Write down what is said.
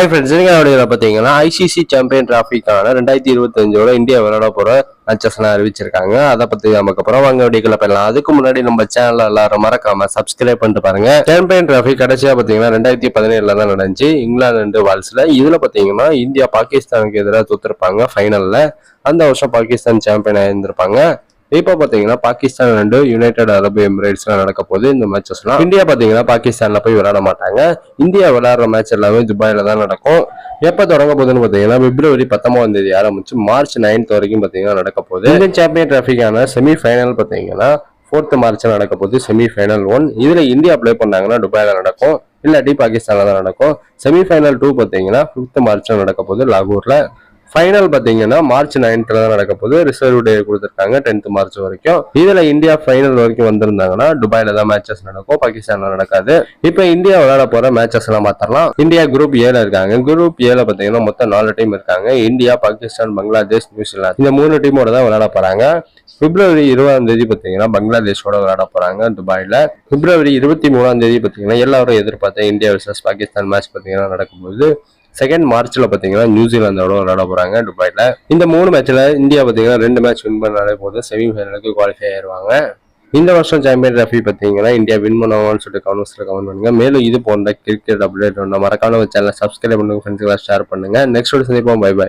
Hi friends, பார்த்தீங்கன்னா ICC champion டிராஃபிக்கான 2025 India விளையாட போற மேட்சஸ்லாம் அறிவிச்சிருக்காங்க. அதை பத்தி நமக்கு அப்புறம் வாங்க வீடியோக்குள்ள போயிடலாம். அதுக்கு முன்னாடி நம்ம சேனல் எல்லாரும் மறக்காம சப்ஸ்கிரைப் பண்ணிட்டு பாருங்க. சாம்பியன் டிராஃபி கடைசியா பாத்தீங்கன்னா 2017 தான் நடந்துச்சு, இங்கிலாந்து வால்ஸ்ல. இதுல பாத்தீங்கன்னா இந்தியா பாகிஸ்தானுக்கு எதிராக தோத்துருப்பாங்க ஃபைனல்ல. அந்த வருஷம் பாகிஸ்தான் சாம்பியன் ஆயிருந்திருப்பாங்க. இப்போ பாத்தீங்கன்னா பாகிஸ்தான் அண்ட் யுனைடெட் அரபு எமிரேட்ஸ்ல நடக்க போது இந்த மேட்சஸ்லாம். இந்தியா பாத்தீங்கன்னா பாகிஸ்தான்ல போய் விளையாட மாட்டாங்க. இந்தியா விளையாடுற மேட்ச் எல்லாமே துபாயில தான் நடக்கும். எப்ப தொடங்க போகுதுன்னு பாத்தீங்கன்னா பிப்ரவரி 19 ஆரம்பிச்சு மார்ச் 9 வரைக்கும் பாத்தீங்கன்னா நடக்க போகுது. இந்தியன் சாம்பியன் டிராஃபிக்கான செமி ஃபைனல் பாத்தீங்கன்னா 4th மார்ச் நடக்க போகுது. செமி ஃபைனல் 1 இதுல இந்தியா பிளே பண்ணாங்கன்னா துபாயில நடக்கும், இல்லாட்டி பாகிஸ்தான்ல தான் நடக்கும். செமி ஃபைனல் 2 பாத்தீங்கன்னா 5th மார்ச்ல நடக்க போகுது லாகூர்ல. ஃபைனல் பாத்தீங்கன்னா மார்ச் 9 தான் நடக்க போது. ரிசர்வ் டே கொடுத்துருக்காங்க 10th மார்ச் வரைக்கும். இதுல இந்தியா ஃபைனல் வரைக்கும் வந்திருந்தாங்கன்னா துபாயில தான் மேட்சஸ் நடக்கும், பாகிஸ்தான்ல நடக்காது. இப்ப இந்தியா விளையாட போற மேட்சஸ் எல்லாம் பார்த்தரலாம். இந்தியா குரூப் ஏல இருக்காங்க. குரூப் ஏல பாத்தீங்கன்னா மொத்தம் 4 டீம் இருக்காங்க. India, Pakistan, Bangladesh, New Zealand. இந்த 3 டீமோட தான் விளையாட போறாங்க. பிப்ரவரி 20 பாத்தீங்கன்னா பங்களாதேஷோட விளையாட போறாங்க துபாயில. பிப்ரவரி 23 பாத்தீங்கன்னா எல்லாரும் எதிர்பார்த்த இந்தியா வர்சஸ் பாகிஸ்தான் மேட்ச் பாத்தீங்கன்னா நடக்கும்போது. 2nd மார்ச்ல பாத்தீங்கன்னா நியூசிலாந்தோட விளையாட போறாங்க துபாயில. இந்த 3 மேட்ச்ல இந்தியா பாத்தீங்கன்னா 2 மேட்ச் வின் பண்ணாலே போதும் செமி ஃபைனலுக்கு குவாலிஃபை ஆயிருவாங்க. இந்த வருஷம் சாம்பியன் டிராஃபி பாத்தீங்கன்னா இந்தியா வின் பண்ணுவாங்கன்னு சொல்லிட்டு கமெண்ட்ஸ்ல கமெண்ட் பண்ணுங்க. மேலும் இது போன்ற கிரிக்கெட் அப்டேட் மறக்காம சேனலை சப்ஸ்கிரைப் பண்ணுங்க, ஃப்ரெண்ட்ஸ்க்கு ஷேர் பண்ணுங்க. நெக்ஸ்ட் சந்திப்போம். Bye by.